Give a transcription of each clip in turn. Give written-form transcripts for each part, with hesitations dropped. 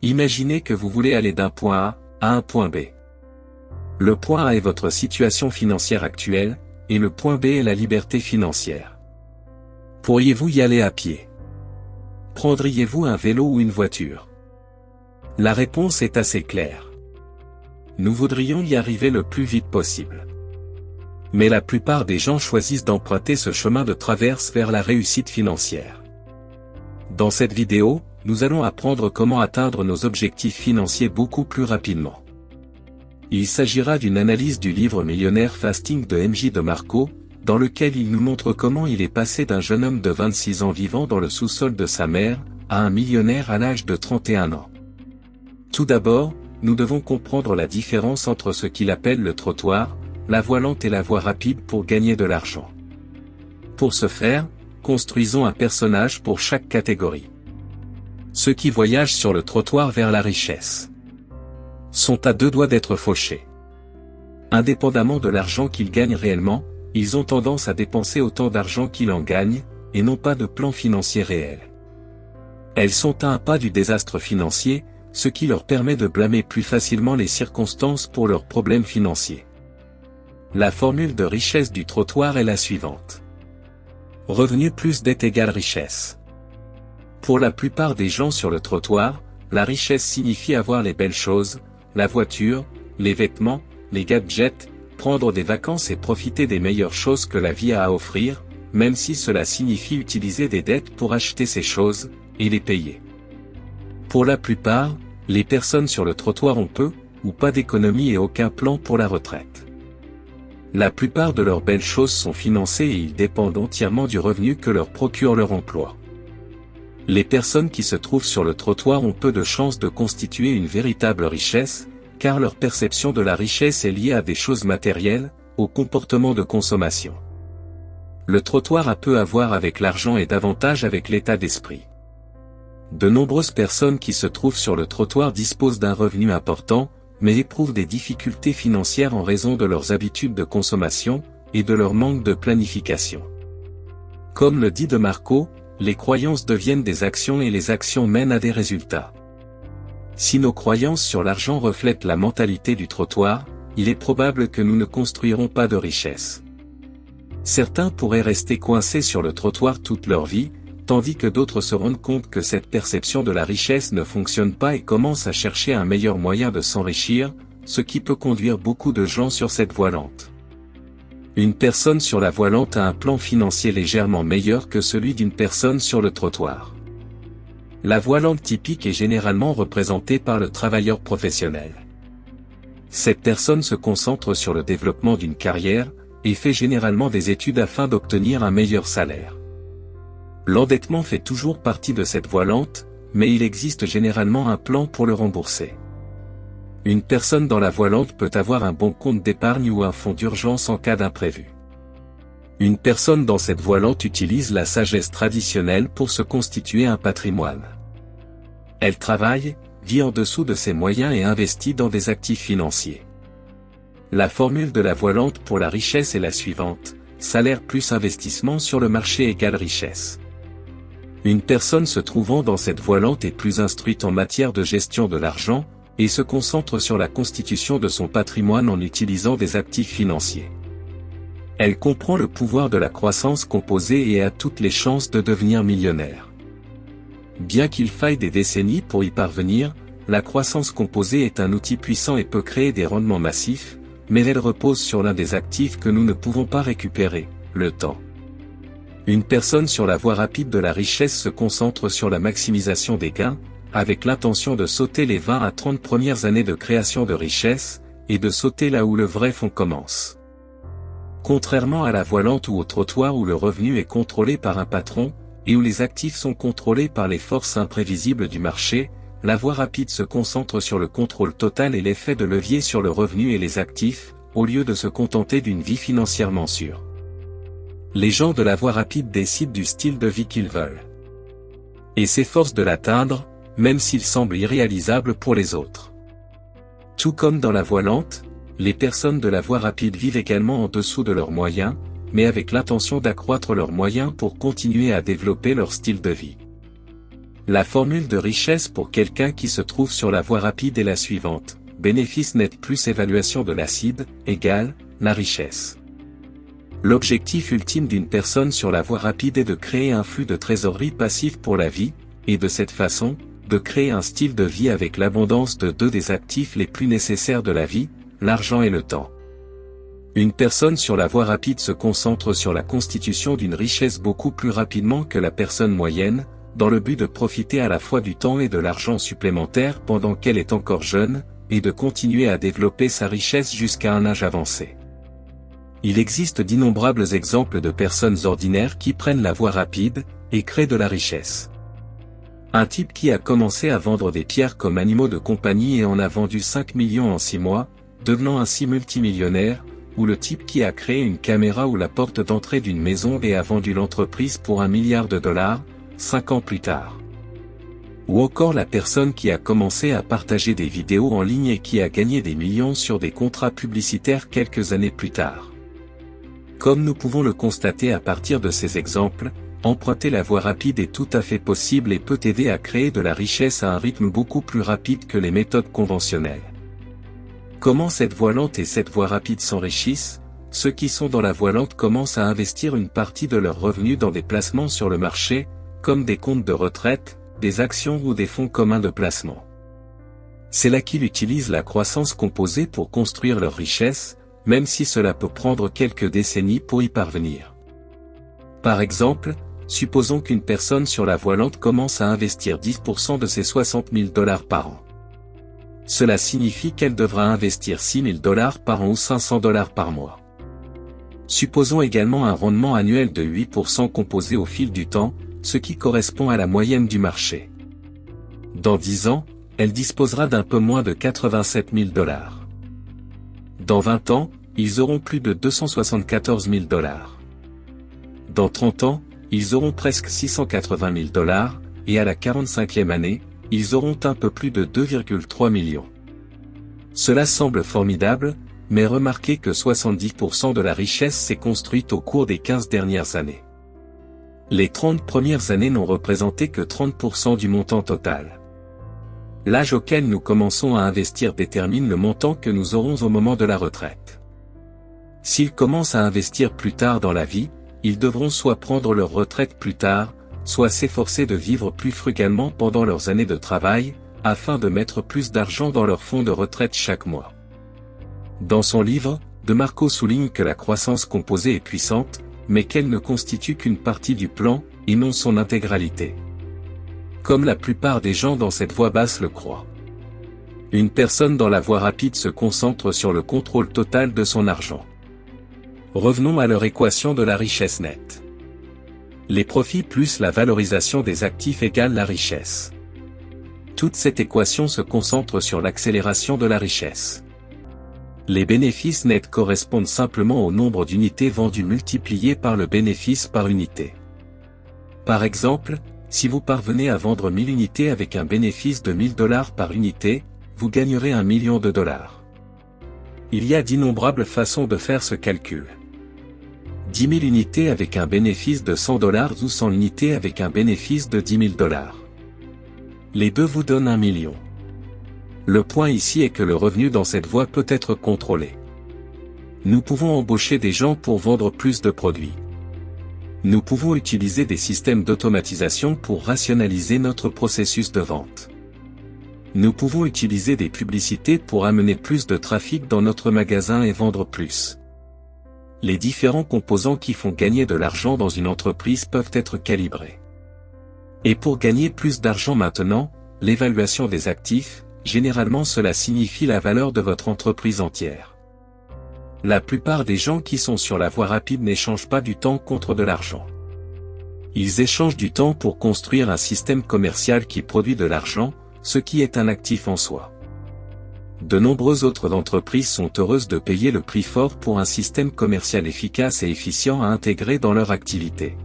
Imaginez que vous voulez aller d'un point A à un point B. Le point A est votre situation financière actuelle, et le point B est la liberté financière. Pourriez-vous y aller à pied? Prendriez-vous un vélo ou une voiture? La réponse est assez claire. Nous voudrions y arriver le plus vite possible. Mais la plupart des gens choisissent d'emprunter ce chemin de traverse vers la réussite financière. Dans cette vidéo, nous allons apprendre comment atteindre nos objectifs financiers beaucoup plus rapidement. Il s'agira d'une analyse du livre Millionaire Fasting de M.J. DeMarco, dans lequel il nous montre comment il est passé d'un jeune homme de 26 ans vivant dans le sous-sol de sa mère, à un millionnaire à l'âge de 31 ans. Tout d'abord, nous devons comprendre la différence entre ce qu'il appelle le trottoir, la voie lente et la voie rapide pour gagner de l'argent. Pour ce faire, construisons un personnage pour chaque catégorie. Ceux qui voyagent sur le trottoir vers la richesse sont à deux doigts d'être fauchés. Indépendamment de l'argent qu'ils gagnent réellement, ils ont tendance à dépenser autant d'argent qu'ils en gagnent, et non pas de plan financier réel. Elles sont à un pas du désastre financier, ce qui leur permet de blâmer plus facilement les circonstances pour leurs problèmes financiers. La formule de richesse du trottoir est la suivante. Revenu plus dette égale richesse. Pour la plupart des gens sur le trottoir, la richesse signifie avoir les belles choses, la voiture, les vêtements, les gadgets, prendre des vacances et profiter des meilleures choses que la vie a à offrir, même si cela signifie utiliser des dettes pour acheter ces choses, et les payer. Pour la plupart, les personnes sur le trottoir ont peu, ou pas d'économie et aucun plan pour la retraite. La plupart de leurs belles choses sont financées et ils dépendent entièrement du revenu que leur procure leur emploi. Les personnes qui se trouvent sur le trottoir ont peu de chances de constituer une véritable richesse, car leur perception de la richesse est liée à des choses matérielles, au comportement de consommation. Le trottoir a peu à voir avec l'argent et davantage avec l'état d'esprit. De nombreuses personnes qui se trouvent sur le trottoir disposent d'un revenu important, mais éprouvent des difficultés financières en raison de leurs habitudes de consommation, et de leur manque de planification. Comme le dit DeMarco, les croyances deviennent des actions et les actions mènent à des résultats. Si nos croyances sur l'argent reflètent la mentalité du trottoir, il est probable que nous ne construirons pas de richesse. Certains pourraient rester coincés sur le trottoir toute leur vie, tandis que d'autres se rendent compte que cette perception de la richesse ne fonctionne pas et commencent à chercher un meilleur moyen de s'enrichir, ce qui peut conduire beaucoup de gens sur cette voie lente. Une personne sur la voie lente a un plan financier légèrement meilleur que celui d'une personne sur le trottoir. La voie lente typique est généralement représentée par le travailleur professionnel. Cette personne se concentre sur le développement d'une carrière, et fait généralement des études afin d'obtenir un meilleur salaire. L'endettement fait toujours partie de cette voie lente, mais il existe généralement un plan pour le rembourser. Une personne dans la voie lente peut avoir un bon compte d'épargne ou un fonds d'urgence en cas d'imprévu. Une personne dans cette voie lente utilise la sagesse traditionnelle pour se constituer un patrimoine. Elle travaille, vit en dessous de ses moyens et investit dans des actifs financiers. La formule de la voie lente pour la richesse est la suivante: salaire plus investissement sur le marché égale richesse. Une personne se trouvant dans cette voie lente est plus instruite en matière de gestion de l'argent, et se concentre sur la constitution de son patrimoine en utilisant des actifs financiers. Elle comprend le pouvoir de la croissance composée et a toutes les chances de devenir millionnaire. Bien qu'il faille des décennies pour y parvenir, la croissance composée est un outil puissant et peut créer des rendements massifs, mais elle repose sur l'un des actifs que nous ne pouvons pas récupérer, le temps. Une personne sur la voie rapide de la richesse se concentre sur la maximisation des gains, avec l'intention de sauter les 20 à 30 premières années de création de richesse, et de sauter là où le vrai fond commence. Contrairement à la voie lente ou au trottoir où le revenu est contrôlé par un patron, et où les actifs sont contrôlés par les forces imprévisibles du marché, la voie rapide se concentre sur le contrôle total et l'effet de levier sur le revenu et les actifs, au lieu de se contenter d'une vie financièrement sûre. Les gens de la voie rapide décident du style de vie qu'ils veulent. Et s'efforcent de l'atteindre, même s'il semble irréalisable pour les autres. Tout comme dans la voie lente, les personnes de la voie rapide vivent également en dessous de leurs moyens, mais avec l'intention d'accroître leurs moyens pour continuer à développer leur style de vie. La formule de richesse pour quelqu'un qui se trouve sur la voie rapide est la suivante. Bénéfice net plus évaluation de l'acide, égale, la richesse. L'objectif ultime d'une personne sur la voie rapide est de créer un flux de trésorerie passif pour la vie, et de cette façon, de créer un style de vie avec l'abondance de deux des actifs les plus nécessaires de la vie, l'argent et le temps. Une personne sur la voie rapide se concentre sur la constitution d'une richesse beaucoup plus rapidement que la personne moyenne, dans le but de profiter à la fois du temps et de l'argent supplémentaire pendant qu'elle est encore jeune, et de continuer à développer sa richesse jusqu'à un âge avancé. Il existe d'innombrables exemples de personnes ordinaires qui prennent la voie rapide, et créent de la richesse. Un type qui a commencé à vendre des pierres comme animaux de compagnie et en a vendu 5 millions en 6 mois, devenant ainsi multimillionnaire, ou le type qui a créé une caméra ou la porte d'entrée d'une maison et a vendu l'entreprise pour $1 milliard, 5 ans plus tard. Ou encore la personne qui a commencé à partager des vidéos en ligne et qui a gagné des millions sur des contrats publicitaires quelques années plus tard. Comme nous pouvons le constater à partir de ces exemples, emprunter la voie rapide est tout à fait possible et peut aider à créer de la richesse à un rythme beaucoup plus rapide que les méthodes conventionnelles. Comment cette voie lente et cette voie rapide s'enrichissent? Ceux qui sont dans la voie lente commencent à investir une partie de leurs revenus dans des placements sur le marché, comme des comptes de retraite, des actions ou des fonds communs de placement. C'est là qu'ils utilisent la croissance composée pour construire leur richesse, même si cela peut prendre quelques décennies pour y parvenir. Par exemple, supposons qu'une personne sur la voie lente commence à investir 10% de ses $60 000 par an. Cela signifie qu'elle devra investir $6 000 par an ou $500 par mois. Supposons également un rendement annuel de 8% composé au fil du temps, ce qui correspond à la moyenne du marché. Dans 10 ans, elle disposera d'un peu moins de $87 000. Dans 20 ans, ils auront plus de $274 000. Dans 30 ans, ils auront presque $680 000, et à la 45e année, ils auront un peu plus de 2,3 millions. Cela semble formidable, mais remarquez que 70% de la richesse s'est construite au cours des 15 dernières années. Les 30 premières années n'ont représenté que 30% du montant total. L'âge auquel nous commençons à investir détermine le montant que nous aurons au moment de la retraite. S'ils commencent à investir plus tard dans la vie, ils devront soit prendre leur retraite plus tard, soit s'efforcer de vivre plus frugalement pendant leurs années de travail, afin de mettre plus d'argent dans leur fonds de retraite chaque mois. Dans son livre, De Marco souligne que la croissance composée est puissante, mais qu'elle ne constitue qu'une partie du plan, et non son intégralité. Comme la plupart des gens dans cette voie basse le croient. Une personne dans la voie rapide se concentre sur le contrôle total de son argent. Revenons à leur équation de la richesse nette. Les profits plus la valorisation des actifs égale la richesse. Toute cette équation se concentre sur l'accélération de la richesse. Les bénéfices nets correspondent simplement au nombre d'unités vendues multiplié par le bénéfice par unité. Par exemple, si vous parvenez à vendre 1000 unités avec un bénéfice de $1000 par unité, vous gagnerez $1 million. Il y a d'innombrables façons de faire ce calcul. 10 000 unités avec un bénéfice de $100 ou 100 unités avec un bénéfice de $10 000. Les deux vous donnent $1 million. Le point ici est que le revenu dans cette voie peut être contrôlé. Nous pouvons embaucher des gens pour vendre plus de produits. Nous pouvons utiliser des systèmes d'automatisation pour rationaliser notre processus de vente. Nous pouvons utiliser des publicités pour amener plus de trafic dans notre magasin et vendre plus. Les différents composants qui font gagner de l'argent dans une entreprise peuvent être calibrés. Et pour gagner plus d'argent maintenant, l'évaluation des actifs, généralement cela signifie la valeur de votre entreprise entière. La plupart des gens qui sont sur la voie rapide n'échangent pas du temps contre de l'argent. Ils échangent du temps pour construire un système commercial qui produit de l'argent, ce qui est un actif en soi. De nombreuses autres entreprises sont heureuses de payer le prix fort pour un système commercial efficace et efficient à intégrer dans leur activité.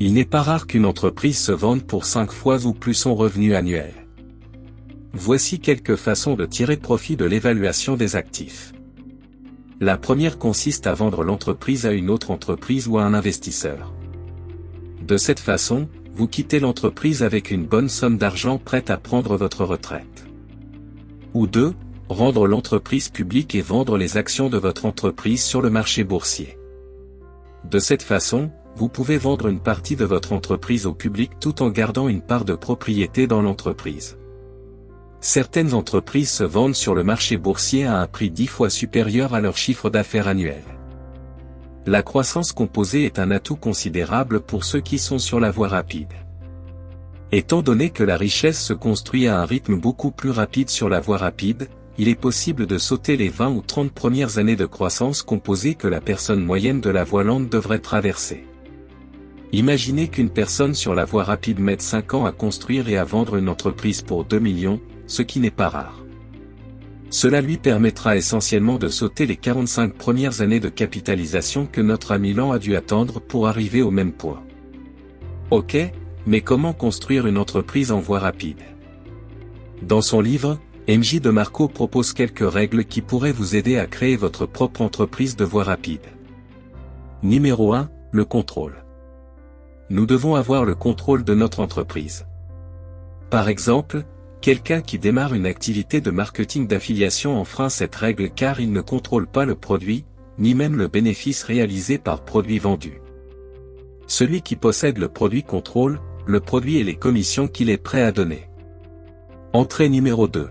Il n'est pas rare qu'une entreprise se vende pour 5 fois ou plus son revenu annuel. Voici quelques façons de tirer profit de l'évaluation des actifs. La première consiste à vendre l'entreprise à une autre entreprise ou à un investisseur. De cette façon, vous quittez l'entreprise avec une bonne somme d'argent prête à prendre votre retraite. Ou 2, rendre l'entreprise publique et vendre les actions de votre entreprise sur le marché boursier. De cette façon, vous pouvez vendre une partie de votre entreprise au public tout en gardant une part de propriété dans l'entreprise. Certaines entreprises se vendent sur le marché boursier à un prix 10 fois supérieur à leur chiffre d'affaires annuel. La croissance composée est un atout considérable pour ceux qui sont sur la voie rapide. Étant donné que la richesse se construit à un rythme beaucoup plus rapide sur la voie rapide, il est possible de sauter les 20 ou 30 premières années de croissance composée que la personne moyenne de la voie lente devrait traverser. Imaginez qu'une personne sur la voie rapide mette 5 ans à construire et à vendre une entreprise pour 2 millions, ce qui n'est pas rare. Cela lui permettra essentiellement de sauter les 45 premières années de capitalisation que notre ami Lan a dû attendre pour arriver au même point. Ok, mais comment construire une entreprise en voie rapide? Dans son livre, MJ DeMarco propose quelques règles qui pourraient vous aider à créer votre propre entreprise de voie rapide. Numéro 1, le contrôle. Nous devons avoir le contrôle de notre entreprise. Par exemple, quelqu'un qui démarre une activité de marketing d'affiliation enfreint cette règle car il ne contrôle pas le produit, ni même le bénéfice réalisé par produit vendu. Celui qui possède le produit contrôle le produit et les commissions qu'il est prêt à donner. Entrée numéro 2.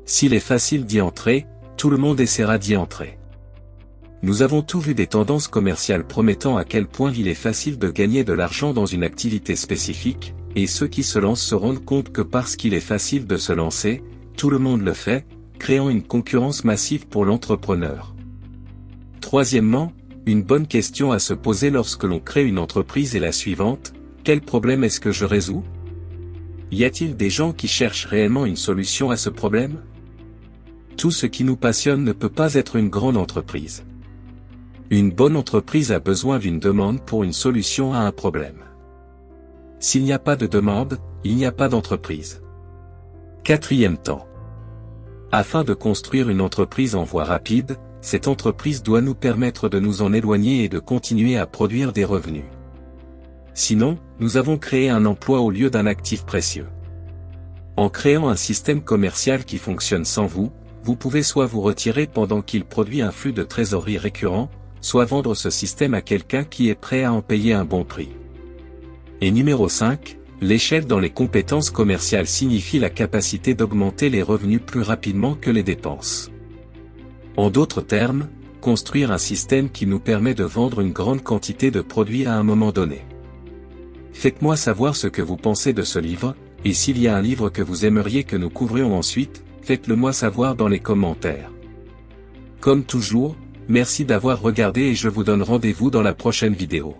S'il est facile d'y entrer, tout le monde essaiera d'y entrer. Nous avons tous vu des tendances commerciales promettant à quel point il est facile de gagner de l'argent dans une activité spécifique, et ceux qui se lancent se rendent compte que parce qu'il est facile de se lancer, tout le monde le fait, créant une concurrence massive pour l'entrepreneur. Troisièmement, une bonne question à se poser lorsque l'on crée une entreprise est la suivante: quel problème est-ce que je résous? Y a-t-il des gens qui cherchent réellement une solution à ce problème? Tout ce qui nous passionne ne peut pas être une grande entreprise. Une bonne entreprise a besoin d'une demande pour une solution à un problème. S'il n'y a pas de demande, il n'y a pas d'entreprise. Quatrième temps. Afin de construire une entreprise en voie rapide, cette entreprise doit nous permettre de nous en éloigner et de continuer à produire des revenus. Sinon, nous avons créé un emploi au lieu d'un actif précieux. En créant un système commercial qui fonctionne sans vous, vous pouvez soit vous retirer pendant qu'il produit un flux de trésorerie récurrent, soit vendre ce système à quelqu'un qui est prêt à en payer un bon prix. Et numéro 5, l'échelle dans les compétences commerciales signifie la capacité d'augmenter les revenus plus rapidement que les dépenses. En d'autres termes, construire un système qui nous permet de vendre une grande quantité de produits à un moment donné. Faites-moi savoir ce que vous pensez de ce livre, et s'il y a un livre que vous aimeriez que nous couvrions ensuite, faites-le moi savoir dans les commentaires. Comme toujours, merci d'avoir regardé et je vous donne rendez-vous dans la prochaine vidéo.